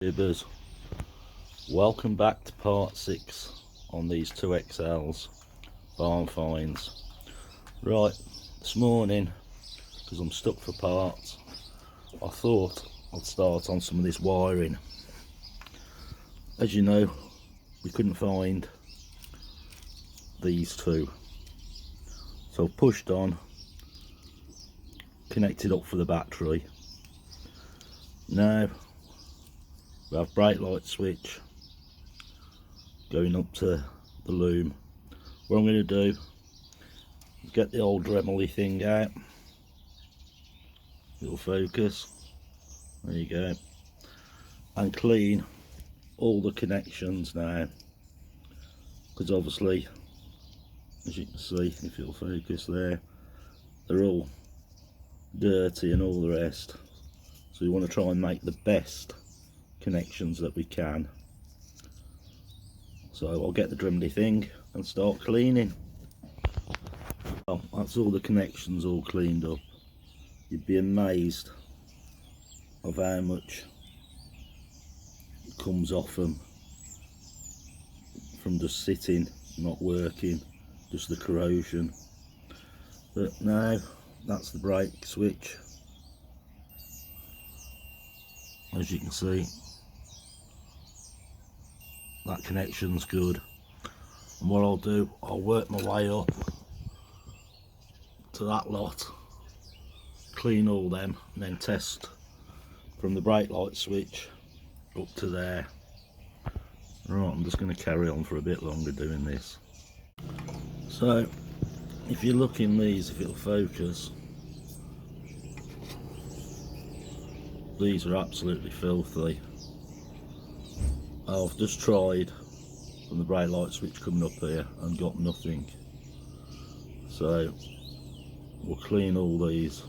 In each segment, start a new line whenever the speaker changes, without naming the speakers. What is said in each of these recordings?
YouTubers, welcome back to part 6 on these 2XLs barn finds. Right, this morning, because I'm stuck for parts, I thought I'd start on some of this wiring. As you know, we couldn't find these two, so I pushed on, connected up for the battery. Now we have brake light switch going up to the loom. What I'm going to do is get the old Dremel thing out. It'll focus. There you go. And clean all the connections now, because obviously, as you can see, if it'll focus there, they're all dirty and all the rest. So you want to try and make the best connections that we can. So I'll get the Dremel thing and start cleaning. Well, that's all the connections all cleaned up. You'd be amazed of how much comes off them from just sitting, not working, just the corrosion. But now that's the brake switch. As you can see, that connection's good, and what I'll do, I'll work my way up to that lot, clean all them, and then test from the brake light switch up to there. Right, I'm just going to carry on for a bit longer doing this. So if you look in these, if it'll focus, these are absolutely filthy. I've just tried from the brake light switch coming up here and got nothing. So we'll clean all these.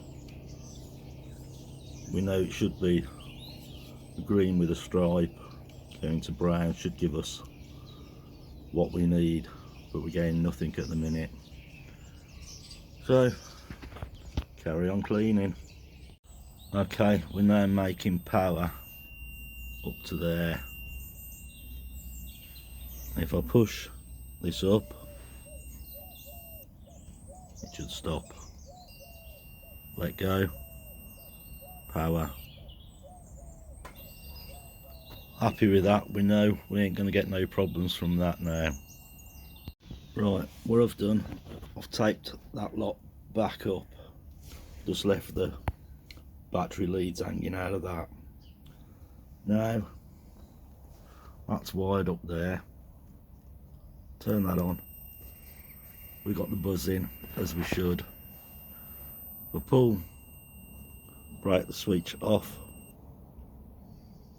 We know it should be green with a stripe going to brown, should give us what we need, but we're getting nothing at the minute. So carry on cleaning. Okay, we're now making power up to there. If I push this up, it should stop. Let go, power. Happy with that. We know we ain't going to get no problems from that now. Right, what I've done, I've taped that lot back up, just left the battery leads hanging out of that. Now that's wired up there. Turn that on. We got the buzzing as we should. If I break the switch off,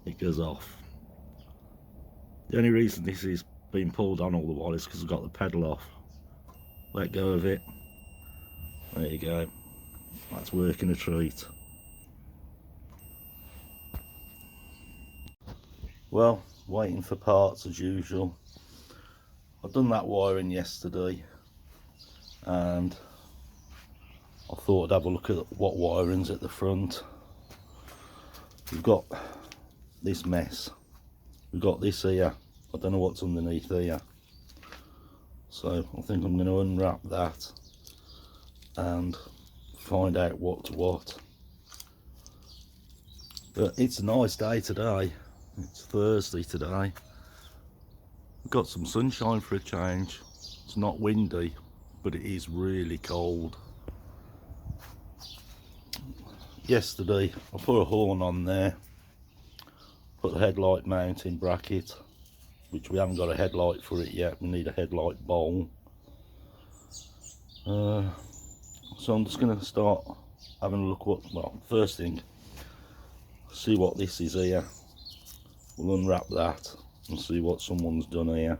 it goes off. The only reason this is being pulled on all the while is because I've got the pedal off. Let go of it. There you go. That's working a treat. Well, waiting for parts as usual. I've done that wiring yesterday, and I thought I'd have a look at what wiring's at the front. We've got this mess. We've got this here. I don't know what's underneath here. So I think I'm going to unwrap that and find out what's what. But it's a nice day today. It's Thursday today. We've got some sunshine for a change. It's not windy, but it is really cold. Yesterday I put a horn on there, put the headlight mounting bracket, which we haven't got a headlight for it yet. We need a headlight bowl. So I'm just going to start having a look first thing, see what this is here. We'll unwrap that and see what someone's done here.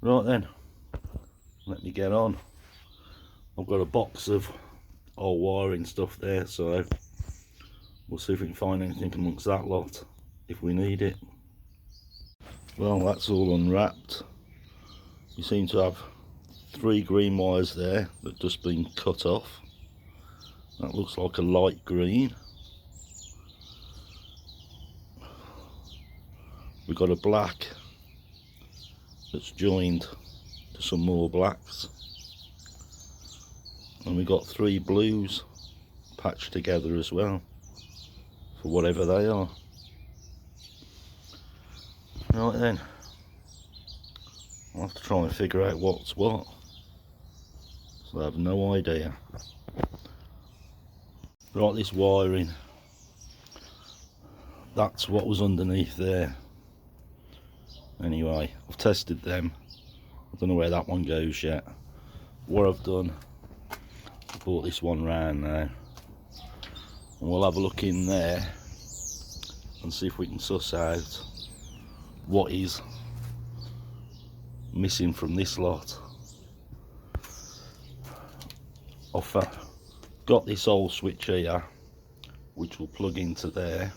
Right then, let me get on. I've got a box of old wiring stuff there, so we'll see if we can find anything amongst that lot if we need it. Well, that's all unwrapped. You seem to have 3 green wires there that just been cut off. That looks like a light green. we've got a black that's joined to some more blacks, and we've got 3 blues patched together as well for whatever they are. Right then, I'll have to try and figure out what's what, so I have no idea. Right, this wiring, that's what was underneath there. Anyway, I've tested them. I don't know where that one goes yet. What I've done, I brought this one round now, and we'll have a look in there and see if we can suss out what is missing from this lot. I've got this old switch here which will plug into there,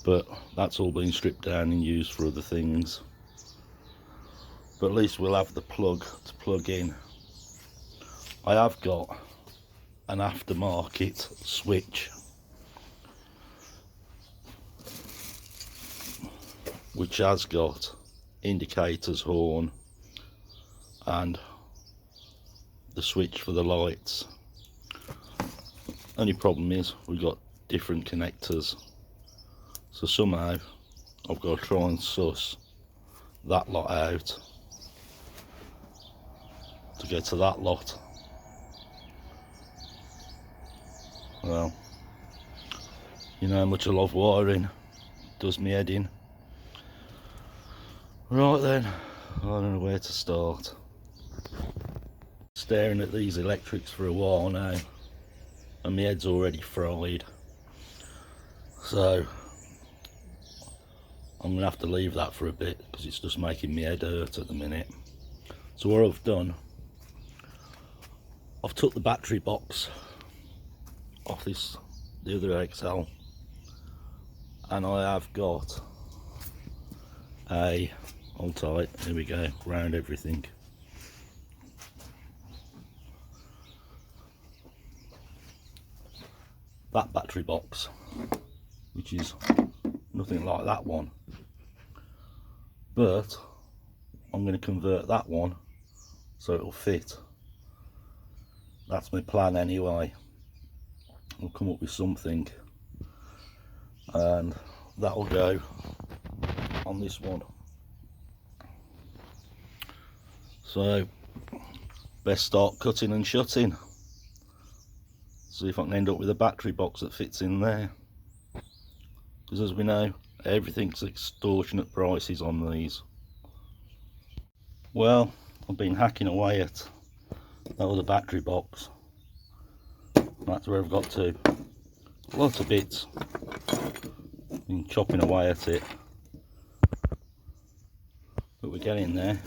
but that's all been stripped down and used for other things. But at least we'll have the plug to plug in. I have got an aftermarket switch which has got indicators, horn, and the switch for the lights. Only problem is we've got different connectors, so somehow I've got to try and suss that lot out to get to that lot. Well, you know how much I love wiring, it does me head in. Right then, I don't know where to start. Staring at these electrics for a while now, and my head's already fried, so I'm gonna have to leave that for a bit because it's just making my head hurt at the minute. So what I've done, I've took the battery box off the other XL, and I have got a, hold tight, here we go, round everything. That battery box, which is nothing like that one, but I'm going to convert that one so it'll fit. That's my plan anyway. I'll come up with something, and that'll go on this one. So best start cutting and shutting, see if I can end up with a battery box that fits in there, because as we know, everything's extortionate prices on these. Well, I've been hacking away at that other battery box. That's where I've got to. Lots of bits. Been chopping away at it, but we're getting there.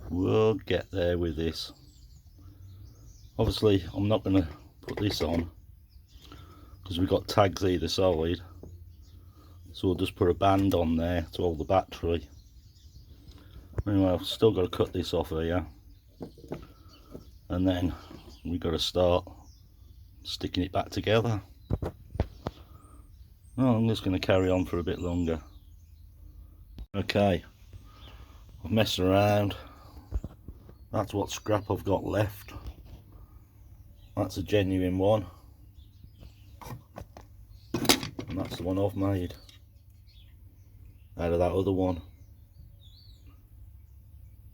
We'll get there with this. Obviously I'm not going to put this on because we've got tags either side, so we'll just put a band on there to hold the battery. Anyway, I've still got to cut this off here, and then we've got to start sticking it back together. Well, I'm just going to carry on for a bit longer. Okay, I've messed around. That's what scrap I've got left. That's a genuine one, and that's the one I've made out of that other one.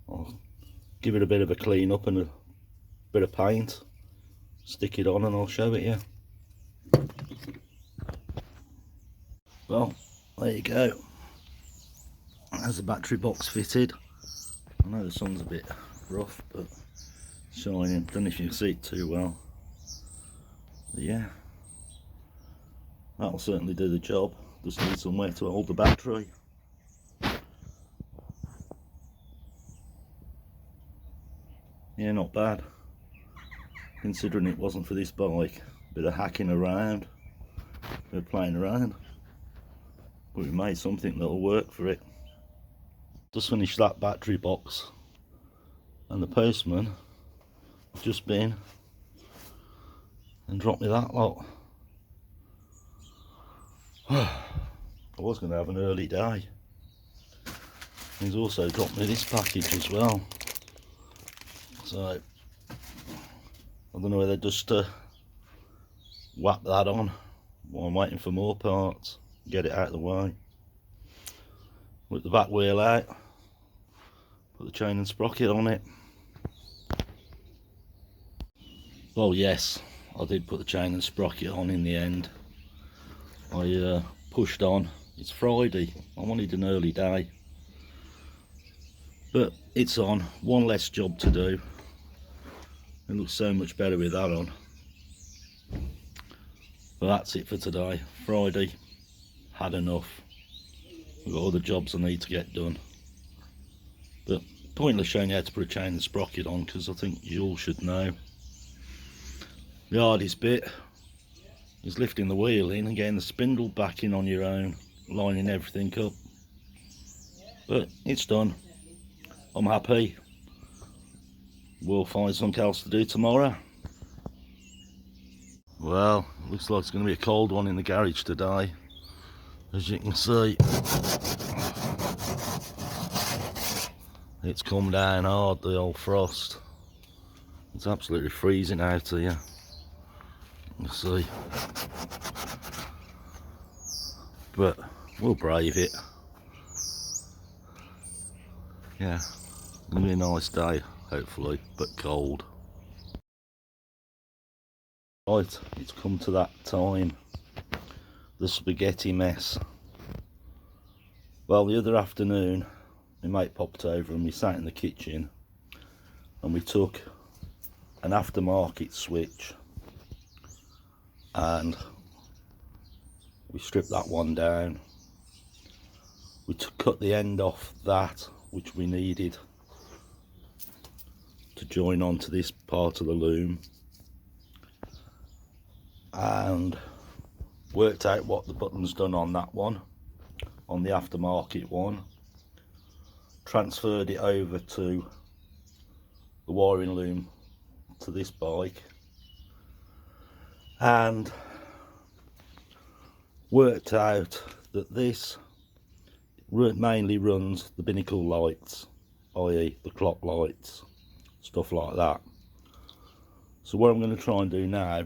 I'll give it a bit of a clean up and a bit of paint, stick it on, and I'll show it you. Well, there you go. There's the battery box fitted. I know the sun's a bit rough, but shining. Don't know if you can see it too well. But yeah, that'll certainly do the job. Just need somewhere to hold the battery. Yeah, not bad, considering it wasn't for this bike. Bit of hacking around, bit of playing around, but we made something that'll work for it. Just finished that battery box, and the postman has just been and dropped me that lot. I was going to have an early day. He's also got me this package as well. So, I don't know whether just to whap that on while I'm waiting for more parts, get it out of the way. Whip the back wheel out, put the chain and sprocket on it. Well, yes, I did put the chain and sprocket on in the end. I pushed on. It's Friday, I wanted an early day, but it's on. One less job to do. It looks so much better with that on. But that's it for today. Friday, had enough. I've got other jobs I need to get done. But pointless showing you how to put a chain and sprocket on, because I think you all should know. The hardest bit is lifting the wheel in and getting the spindle back in on your own, lining everything up. But it's done. I'm happy. We'll find something else to do tomorrow. Well, looks like it's going to be a cold one in the garage today, as you can see. It's come down hard, the old frost. It's absolutely freezing out here. You see. But we'll brave it. Yeah, it'll be a nice day, hopefully, but cold. Right, it's come to that time. The spaghetti mess. Well, the other afternoon, my mate popped over and we sat in the kitchen and we took an aftermarket switch and we stripped that one down. We cut the end off that which we needed to join onto this part of the loom, and worked out what the button's done on that one, on the aftermarket one, transferred it over to the wiring loom to this bike, and worked out that this mainly runs the binnacle lights, i.e. the clock lights, stuff like that. So what I'm going to try and do now,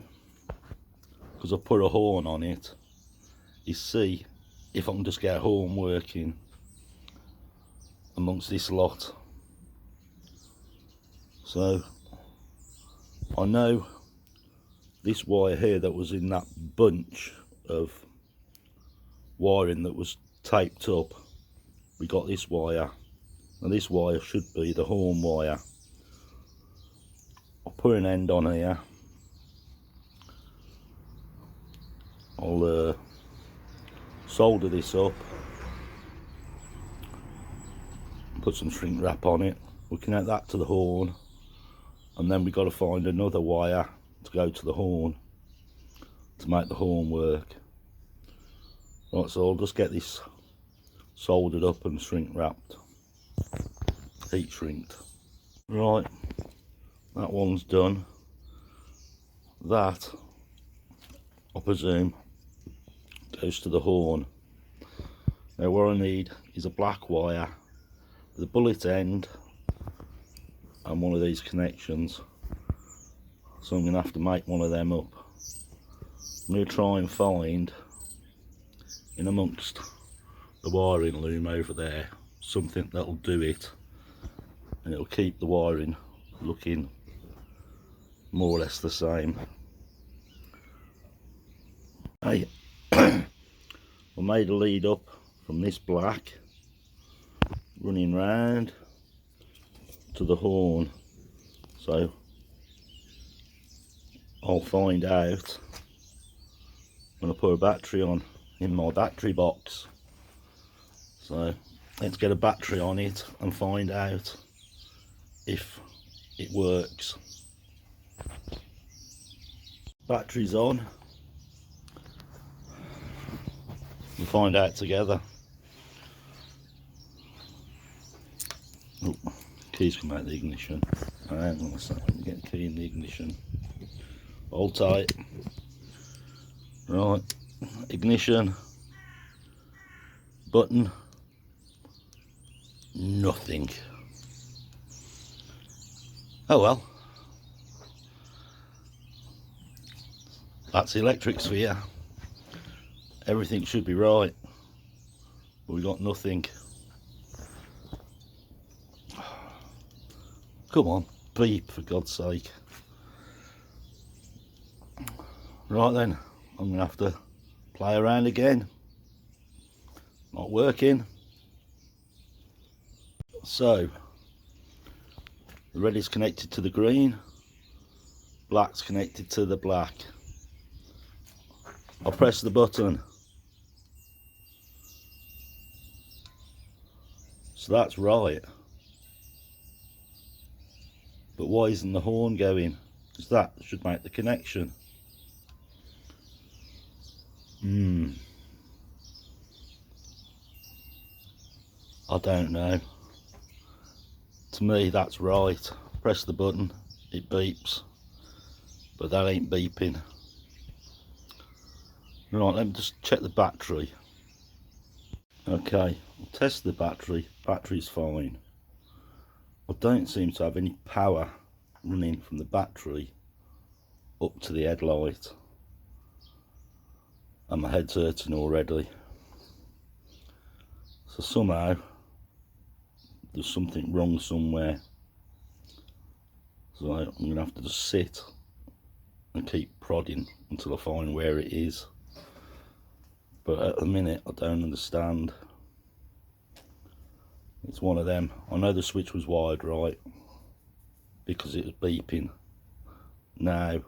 because I put a horn on it, is see if I can just get a horn working amongst this lot. So I know this wire here that was in that bunch of wiring that was taped up, we got this wire, and this wire should be the horn wire. I'll put an end on here. I'll solder this up, put some shrink wrap on it, we'll connect that to the horn, and then we've got to find another wire to go to the horn to make the horn work. Right, so I'll just get this soldered up and shrink wrapped, heat shrinked. Right, that one's done. That, I presume, goes to the horn. Now what I need is a black wire with a bullet end and one of these connections, so I'm going to have to make one of them up. I'm going to try and find in amongst the wiring loom over there something that'll do it, and it'll keep the wiring looking more or less the same. I made a lead up from this black running round to the horn, so I'll find out when I put a battery on in my battery box. So let's get a battery on it and find out if it works. Battery's on. We'll find out together. Oh, keys come out of the ignition. Hang on a second, get the key in the ignition. Hold tight. Right, ignition. button, nothing. Oh well, that's the electrics for you. Everything should be right, but we got nothing. Come on, beep, for God's sake. Right then, I'm gonna have to play around again. Not working. So the red is connected to the green, black's connected to the black. I'll press the button. So that's right. But why isn't the horn going? Because that should make the connection. I don't know. To me that's right. Press the button, it beeps. But that ain't beeping. Right, let me just check the battery. Okay, I'll test the battery. Battery's fine. I don't seem to have any power running from the battery up to the headlight. And my head's hurting already. So somehow there's something wrong somewhere. So I'm going to have to just sit and keep prodding until I find where it is. But at the minute I don't understand. It's one of them. I know the switch was wired right because it was beeping. Now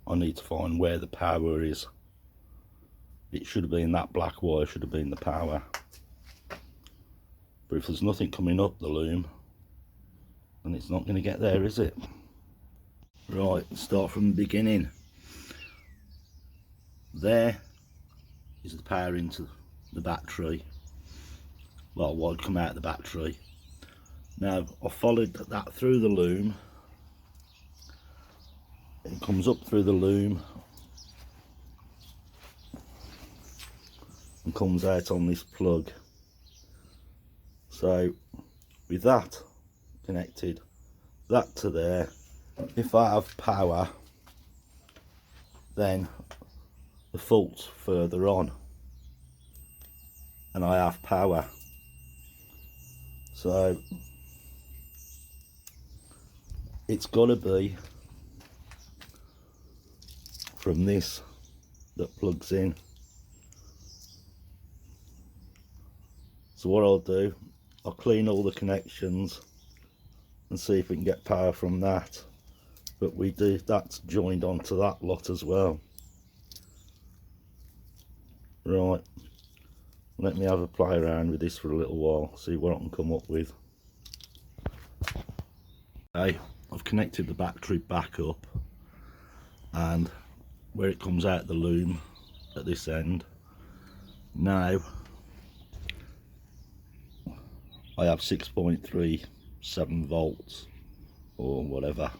I need to find where the power is. It should have been that black wire, should have been the power. But if there's nothing coming up the loom, then it's not going to get there, is it? Right, start from the beginning. There is the power into the battery. Well, what would come out of the battery. Now I followed that through the loom. It comes up through the loom and comes out on this plug. So with that connected, that to there, if I have power, then the fault's further on and I have power. So it's got to be from this that plugs in. So what I'll do, I'll clean all the connections and see if we can get power from that. But we do, that's joined onto that lot as well. Right, let me have a play around with this for a little while, see what I can come up with. Okay, I've connected the battery back up, and where it comes out the loom at this end, now I have 6.37 volts or whatever.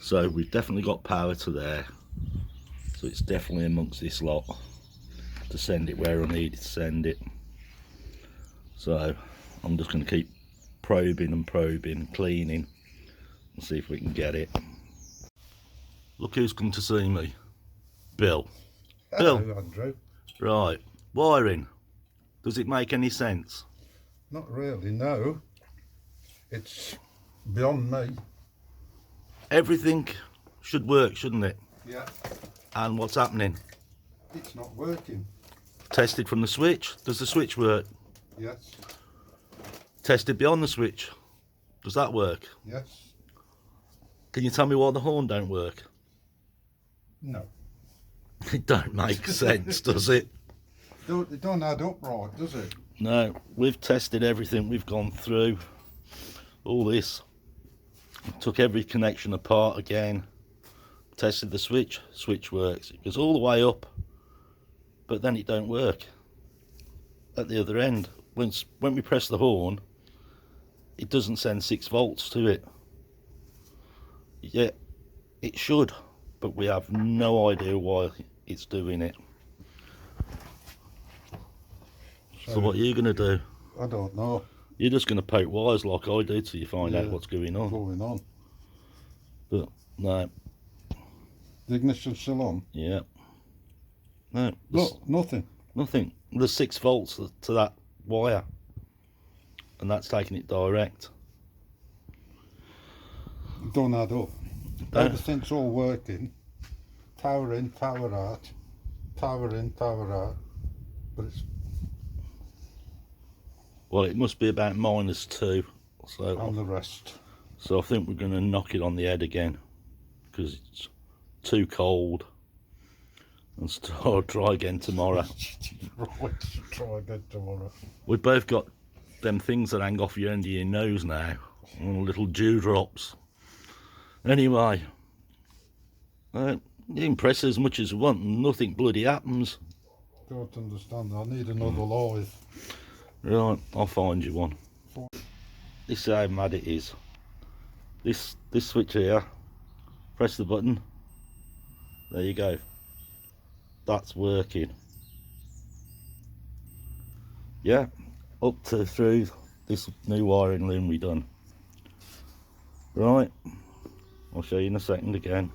So we've definitely got power to there. So it's definitely amongst this lot to send it where I need to send it. So I'm just going to keep probing and probing, cleaning, and see if we can get it. Look who's come to see me. Bill.
Hello,
Bill.
Andrew.
Right, wiring. Does it make any sense?
Not really, no. It's beyond me.
Everything should work, shouldn't it?
Yeah.
And what's happening?
It's not working.
Tested from the switch. Does the switch work?
Yes.
Tested beyond the switch. Does that work?
Yes.
Can you tell me why the horn don't work?
No.
It don't make sense, does it?
It don't add up right, does it?
No, we've tested everything. We've gone through all this. Took every connection apart again. Tested the switch. Switch works. It goes all the way up, but then it don't work at the other end. When we press the horn, it doesn't send 6 volts to it. Yeah, it should, but we have no idea why it's doing it. So what are you going to do?
I don't know.
You're just going to poke wires like I do till you find out what's going on. But no.
The ignition's still on?
Yeah. No.
Look, nothing.
Nothing. There's 6 volts to that wire. And that's taking it direct.
It don't add up. Everything's all working. Power in, power out. Power in, power out. But it's...
Well, it must be about -2. So,
and the rest.
So I think we're going to knock it on the head again. Because it's too cold. And try again tomorrow.
Right, try again tomorrow.
We've both got them things that hang off your end of your nose now. Little dewdrops. Anyway. You can press as much as you want and nothing bloody happens.
Don't understand. I need another lathe.
Right, I'll find you one. This is how mad it is. This switch here, press the button. There you go. That's working. Yeah, up to through this new wiring loom we done. Right, I'll show you in a second again.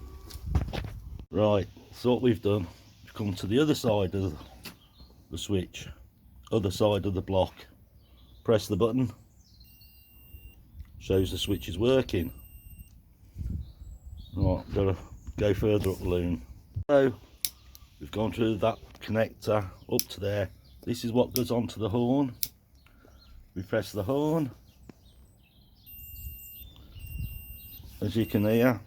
Right, so what we've done, we've come to the other side of the switch, other side of the block. Press the button, shows the switch is working. Right, gotta go further up the loom. So we've gone through that connector up to there. This is what goes onto the horn. We press the horn. As you can hear,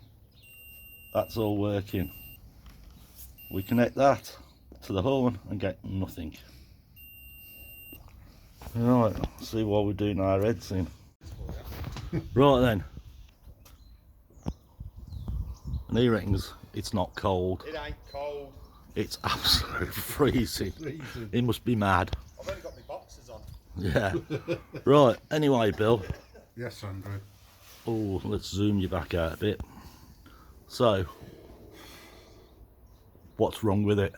that's all working. We connect that to the horn and get nothing. Right, see why we're doing our heads in. Right then. And he reckons it's not cold.
It ain't cold.
It's absolutely freezing. He must be mad.
I've only got my boxes on.
Yeah. Right, anyway, Bill.
Yes, Andrew.
Oh, let's zoom you back out a bit. So, what's wrong with it?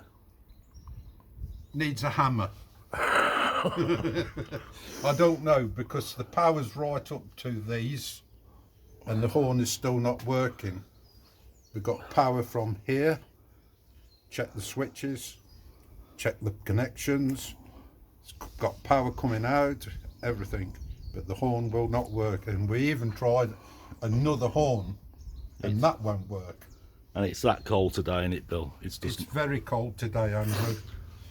Needs a hammer. I don't know, because the power's right up to these and the horn is still not working. We've got power from here. Check the switches, check the connections. It's got power coming out, everything, but the horn will not work. And we even tried another horn and that won't work.
And it's that cold today, isn't it, Bill?
It's very cold today, Andrew.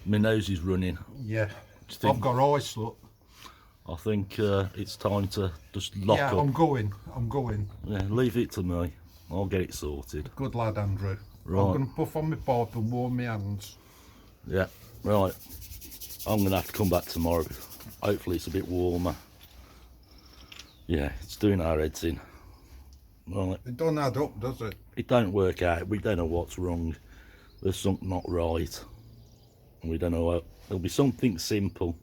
My nose is running.
Yeah, I've got ice, look.
I think it's time to just lock up.
Yeah, I'm going.
Yeah, leave it to me. I'll get it sorted.
Good lad, Andrew.
Right.
I'm going to puff on my pipe and warm my hands.
Yeah, right. I'm going to have to come back tomorrow. Hopefully it's a bit warmer. Yeah, it's doing our heads in. Right.
It don't add up, does it?
It don't work out. We don't know what's wrong. There's something not right. And we don't know what. There'll be something simple,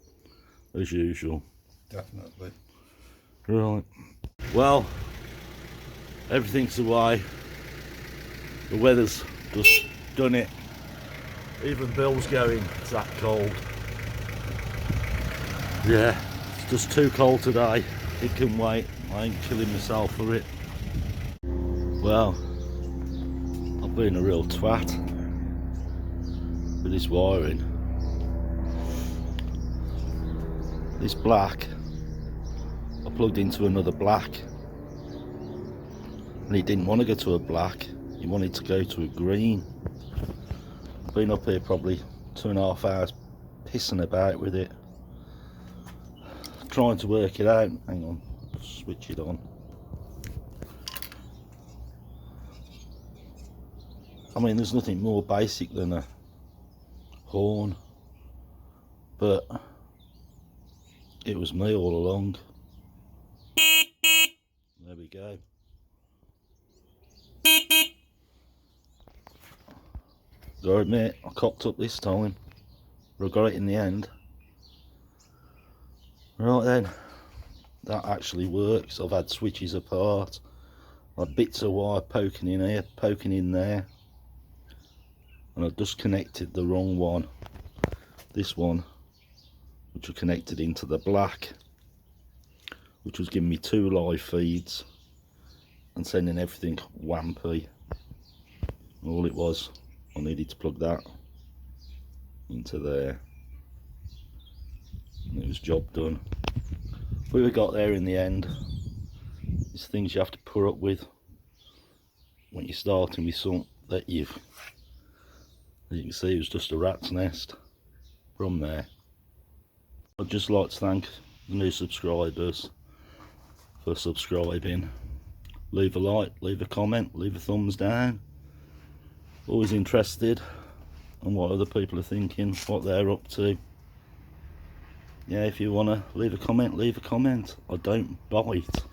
as usual.
Definitely.
Right. Well, everything's away. The weather's just done it. Even Bill's going, it's that cold. Yeah, it's just too cold today. It can wait. I ain't killing myself for it. Well, I've been a real twat with this wiring. This black, I plugged into another black. And he didn't want to go to a black. He wanted to go to a green. I've been up here probably 2.5 hours pissing about with it, trying to work it out. Hang on, switch it on. I mean, there's nothing more basic than a horn, but it was me all along. There we go. Gotta admit, I cocked up this time, but I got it in the end. Right then, that actually works. I've had switches apart, I've had bits of wire poking in here, poking in there, and I've just connected the wrong one. This one which were connected into the black, which was giving me 2 live feeds and sending everything wampy. All it was, I needed to plug that into there and it was job done. We got there in the end. It's things you have to put up with when you're starting with something that as you can see, it was just a rat's nest from there. I'd just like to thank the new subscribers for subscribing. Leave a like, leave a comment, leave a thumbs down. Always interested on what other people are thinking, what they're up to. Yeah, if you want to leave a comment, leave a comment. I don't bite.